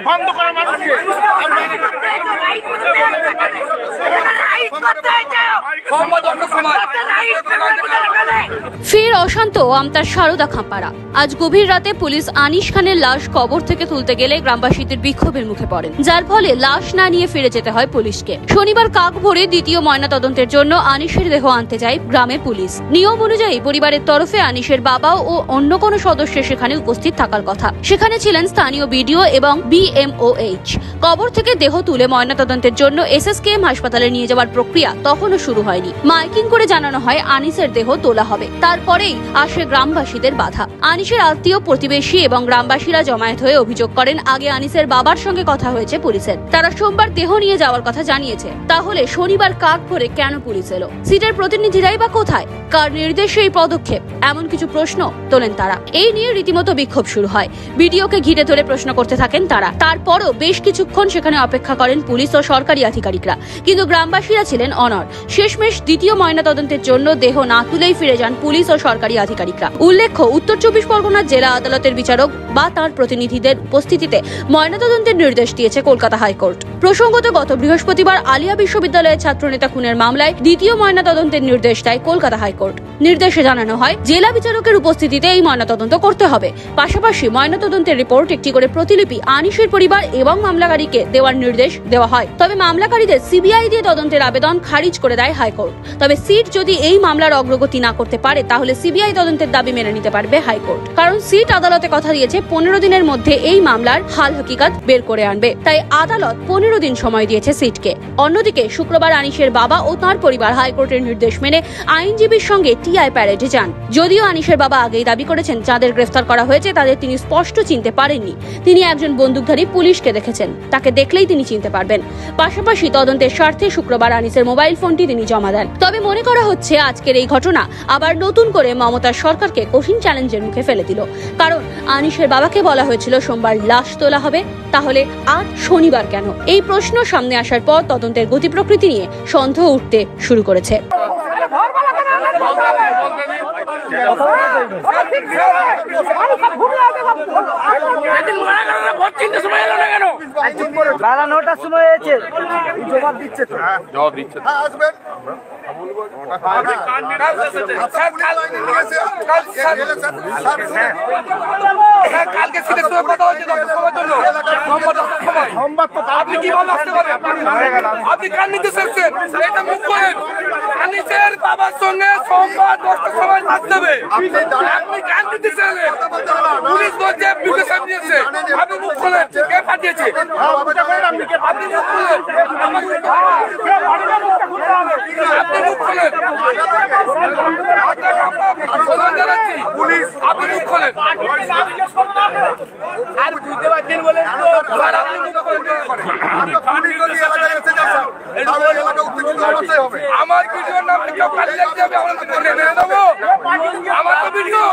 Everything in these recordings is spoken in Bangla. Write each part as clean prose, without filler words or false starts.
বন্ধ করা মানুষকে ফের অশান্ত আমতার সারদা খাঁপাড়া। আজ গভীর রাতে পুলিশ আনিস খানের লাশ কবর থেকে তুলতে গেলে গ্রামবাসীদের বিক্ষোভের মুখে পড়েন, যার ফলে লাশ না নিয়ে ফিরে যেতে হয় পুলিশকে। শনিবার কাক ভোরে দ্বিতীয় ময়নাতদন্তের জন্য আনিসের দেহ আনতে যায় গ্রামের পুলিশ। নিয়ম অনুযায়ী পরিবারের তরফে আনিসের বাবা ও অন্য কোনো সদস্য সেখানে উপস্থিত থাকার কথা। সেখানে ছিলেন স্থানীয় বিডিও এবং BMOH। কবর থেকে দেহ তুলে ময়নাতদন্তের জন্য SSKM হাসপাতালে নিয়ে যাওয়ার প্রক্রিয়া তখনও শুরু হয়নি। মাইকিং করে জানানো হয় আনিসের দেহ তোলা হবে, তারপরেই আসে গ্রামবাসীদের বাধা। আনিসের আত্মীয়, প্রতিবেশী এবং গ্রামবাসীরা জমায়েত হয়ে অভিযোগ করেন আগে আনিসের বাবার সঙ্গে কথা হয়েছে পুলিশের। তারা সোমবার দেহ নিয়ে যাওয়ার কথা জানিয়েছে। তাহলে শনিবার কাক ভোরে কেন পুলিশ এলো? সিটের প্রতিনিধিরাই বা কোথায়? কার নির্দেশে এই পদক্ষেপ? এমন কিছু প্রশ্ন তোলেন তারা। এই নিয়ে রীতিমতো বিক্ষোভ শুরু হয়। ভিডিওকে ঘিরে ধরে প্রশ্ন করতে থাকেন তারা। তারপরও বেশ কিছুক্ষণ সেখানে অপেক্ষা করেন পুলিশ ও সরকারি আধিকারিকরা, কিন্তু গ্রামবাসীরা ছিলেন অনড়। শেষমেশ দ্বিতীয় ময়নাতদন্তের জন্য দেহ না তুলেই ফিরে যান পুলিশ ও সরকারি আধিকারিকরা। উল্লেখ্য, উত্তর 24 পরগনার জেলা আদালতের বিচারক বা তার প্রতিনিধিদের উপস্থিতিতে ময়নাতদন্তের নির্দেশ দিয়েছে কলকাতা হাইকোর্ট। প্রসঙ্গত, গত বৃহস্পতিবার আলিয়া বিশ্ববিদ্যালয়ের ছাত্রনেতা খুনের মামলায় দ্বিতীয় ময়নাতদন্তের নির্দেশ দেয় কলকাতা হাইকোর্ট। নির্দেশে জানানো হয় জেলা বিচারকের উপস্থিতিতে এই ময়নাতদন্ত করতে হবে। পাশাপাশি ময়নাতদন্তের রিপোর্ট একটি করে প্রতিলিপি আনিসের পরিবার এবং মামলাকারীকে দেওয়ার নির্দেশ দেওয়া হয়। তবে মামলাকারীদের CBI দিয়ে তদন্তের আবেদন খারিজ করে দেয় হাইকোর্ট। তবে সিট যদি এই মামলার অগ্রগতি না করতে পারে, তাহলে CBI তদন্তের দাবি মেনে নিতে পারবে হাইকোর্ট। কারণ সিট আদালতে কথা দিয়েছে 15 দিনের মধ্যে এই মামলার হাল হকিকত বের করে আনবে। তাই আদালত 15 দিন সময় দিয়েছে সিটকে। অন্যদিকে শুক্রবার আনিসের বাবা ও তাঁর পরিবার হাইকোর্টের নির্দেশ মেনে আইনজীবীর সঙ্গে TI প্যারেডে যান। যদিও আনিসের বাবা আগেই দাবি করেছেন যাদের গ্রেফতার করা হয়েছে তাদের তিনি স্পষ্ট চিনতে পারেননি। তিনি একজন বন্দুকধারী পুলিশকে দেখেছেন, তাকে দেখলেই তিনি চিনতে পারবেন। পাশাপাশি তদন্তের স্বার্থে শুক্রবার আনিসের মোবাইল ফোনটি তিনি জমা দেন। তবে মনে করা হচ্ছে আজকের এই ঘটনা আবার নতুন করে মমতার সরকারকে কঠিন চ্যালেঞ্জের মুখে ফেলে দিল। কারণ আনিসের বাবাকে বলা হয়েছিল সোমবার লাশ তোলা হবে, তাহলে আজ শনিবার কেন? এই প্রশ্ন সামনে আসার পর তদন্তের গতি প্রকৃতি নিয়ে সন্দেহ উঠতে শুরু করেছে। বেলা 9টার সময় হয়েছে, জবাব দিচ্ছে তো, জবাব দিচ্ছে আসবেন। আপনি কিভাবে আসতে পারেন? আপনি কার নির্দেশ এসেছেন? এটা মুখ করেন। আনিসের বাবার সঙ্গে সোমবার 10টার সময় আসতে হবে। আপনি কার নির্দেশ এলেন? পুলিশ বলছে বিকে সাহেব দিয়েছে। আপনি মুখ খোলেন, কে পাঠিয়েছে? আপনি মুখ খোলেন, আপনি মুখ খোলেন। পুলিশ আপনি মুখ খোলেন। আর বুঝতে পারছেন বলে আপনি মুখ খোলেন। আমার ভিডিওর নাম কেউ কালি লাগতে হবে, আমরা তো করে নিয়ে দেবো। আমার তো ভিডিও,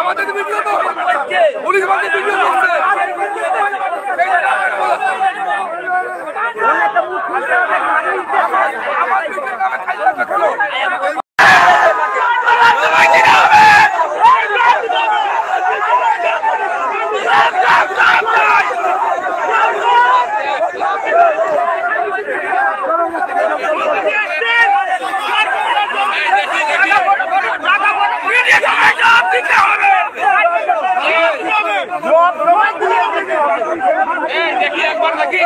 আমাদের ভিডিও তো পুলিশ আমাদের ভিডিও করছে। আমার ভিডিওর নামে কালি লাগবে কেন? देखिए एक बार देखिए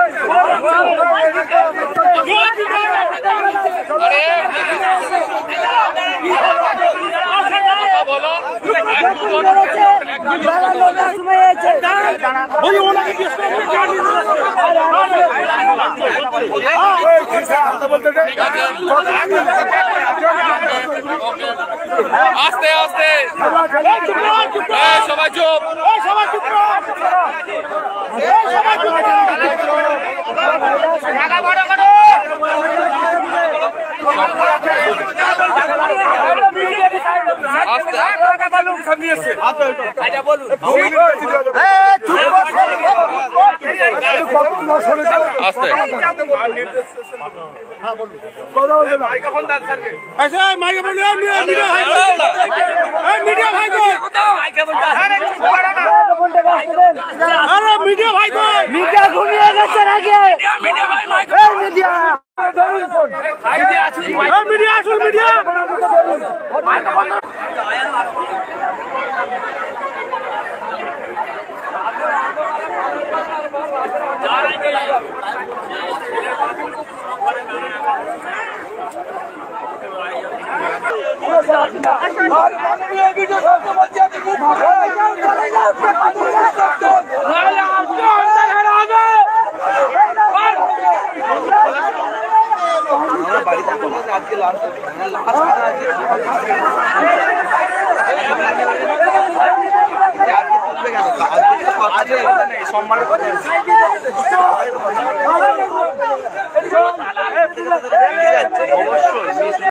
आस्ते आस्ते सबाई चुप আস্তে আস্তে মিডিয়া ঘুমিয়ে গেছে নাকি মিডিয়া আসুন মিডিয়া সম্মান